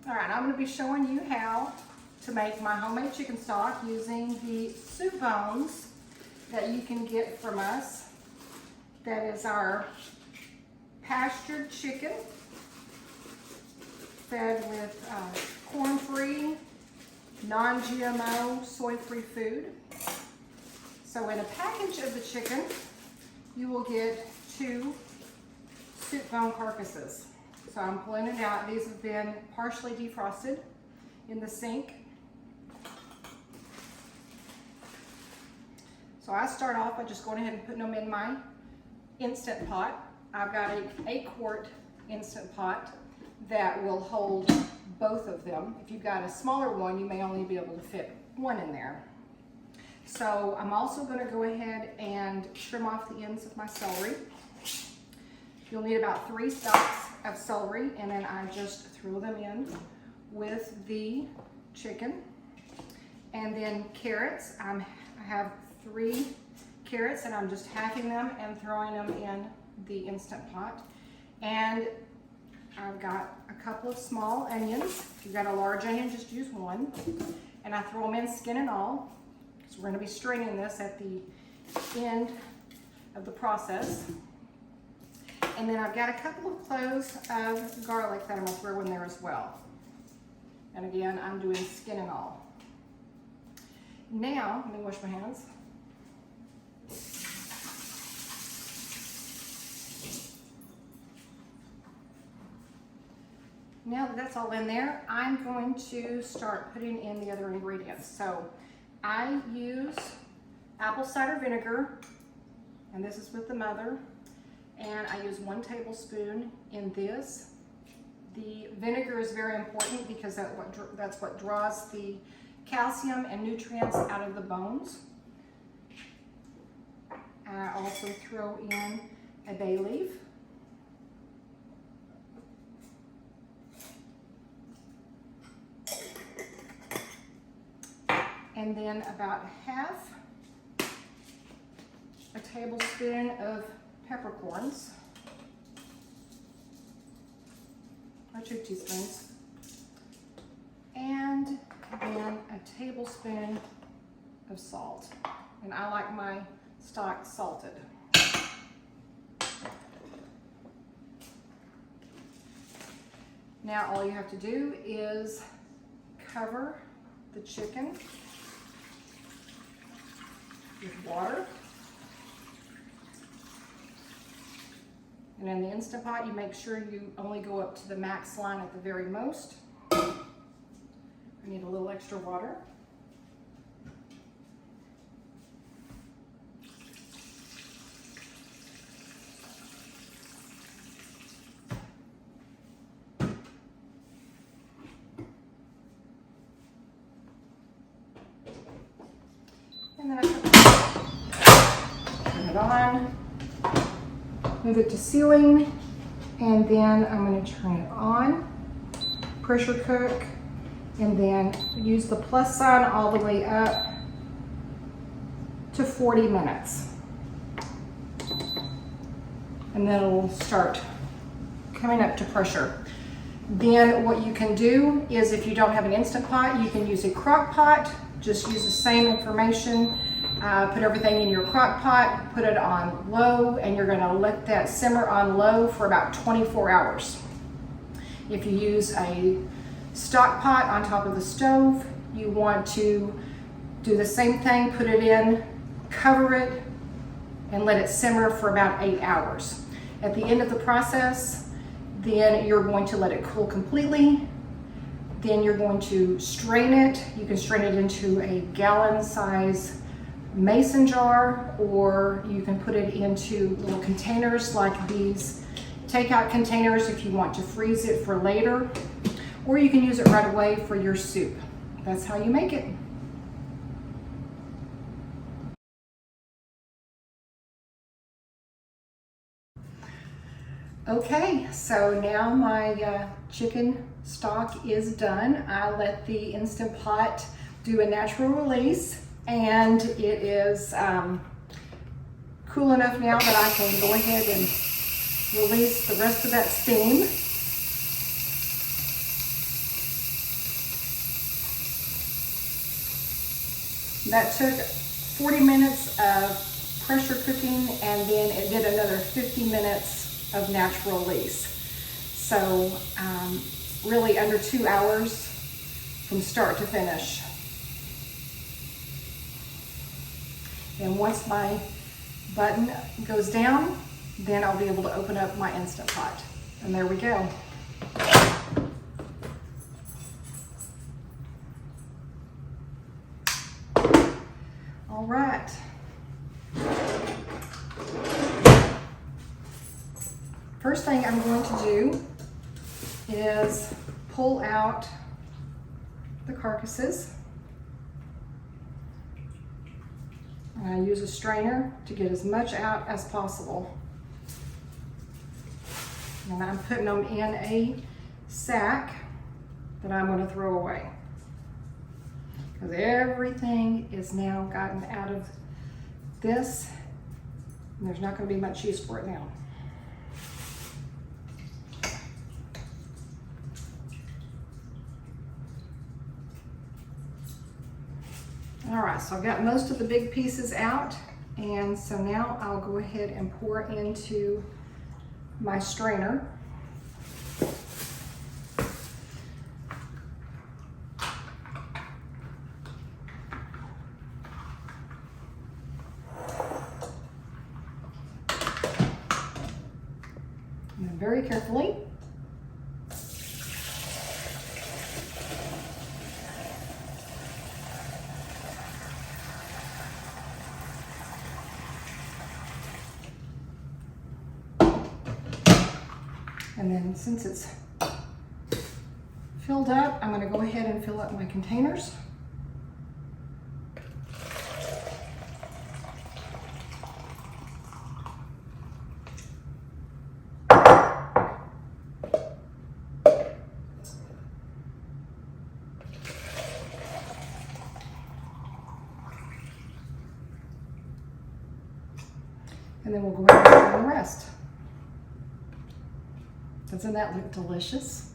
All right, I'm going to be showing you how to make my homemade chicken stock using the soup bones that you can get from us. That is our pastured chicken fed with corn-free, non-GMO, soy-free food. So in a package of the chicken, you will get 2 soup bone carcasses. So I'm pulling it out. These have been partially defrosted in the sink. So I start off by just going ahead and putting them in my Instant Pot. I've got an 8-quart Instant Pot that will hold both of them. If you've got a smaller one, you may only be able to fit one in there. So I'm also going to go ahead and trim off the ends of my celery. You'll need about 3 stalks of celery, and then I just throw them in with the chicken. And then carrots, I have 3 carrots, and I'm just hacking them and throwing them in the Instant Pot. And I've got a couple of small onions. If you've got a large onion, just use 1. And I throw them in skin and all. So we're going to be straining this at the end of the process. And then I've got a couple of cloves of garlic that I'm going to throw in there as well. And again, I'm doing skin and all. Now, let me wash my hands. Now that that's all in there, I'm going to start putting in the other ingredients. So I use apple cider vinegar, and this is with the mother. And I use 1 tablespoon in this. The vinegar is very important because that's what draws the calcium and nutrients out of the bones. I also throw in a bay leaf. And then about half a tablespoon of peppercorns, or 2 teaspoons, and then a tablespoon of salt. And I like my stock salted. Now all you have to do is cover the chicken with water. And in the Instant Pot, you make sure you only go up to the max line at the very most. I need a little extra water. And then I turn it on. Move it to sealing, and then I'm going to turn it on, pressure cook, and then use the plus sign all the way up to 40 minutes. And then it'll start coming up to pressure. Then what you can do is, if you don't have an Instant Pot, you can use a crock pot. Just use the same information. Put everything in your crock pot, put it on low, and you're gonna let that simmer on low for about 24 hours. If you use a stock pot on top of the stove, you want to do the same thing, put it in, cover it, and let it simmer for about 8 hours. At the end of the process, then you're going to let it cool completely. Then you're going to strain it. You can strain it into a gallon size mason jar, or you can put it into little containers like these takeout containers if you want to freeze it for later, or you can use it right away for your soup. That's how you make it. Okay, so now my chicken stock is done. I let the Instant Pot do a natural release, and it is cool enough now that I can go ahead and release the rest of that steam. That took 40 minutes of pressure cooking, and then it did another 50 minutes of natural release. So really under 2 hours from start to finish. And once my button goes down, then I'll be able to open up my Instant Pot. And there we go. All right. First thing I'm going to do is pull out the carcasses. And I use a strainer to get as much out as possible. And I'm putting them in a sack that I'm going to throw away. Because everything is now gotten out of this, and there's not going to be much use for it now. All right, so I've got most of the big pieces out, and so now I'll go ahead and pour into my strainer. And then very carefully. And then since it's filled up, I'm going to go ahead and fill up my containers. And then we'll go ahead and put on the rest. Doesn't that look delicious?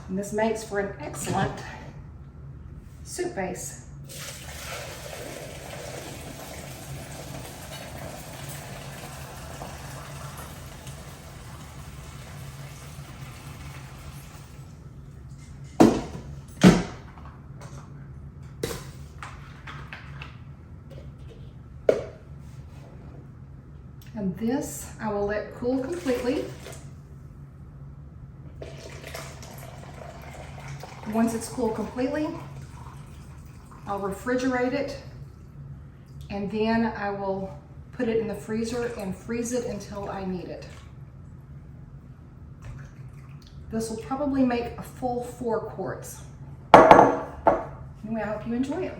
And this makes for an excellent soup base. And this I will let cool completely. Once it's cool completely, I'll refrigerate it, and then I will put it in the freezer and freeze it until I need it. This will probably make a full 4 quarts. Anyway, I hope you enjoy it.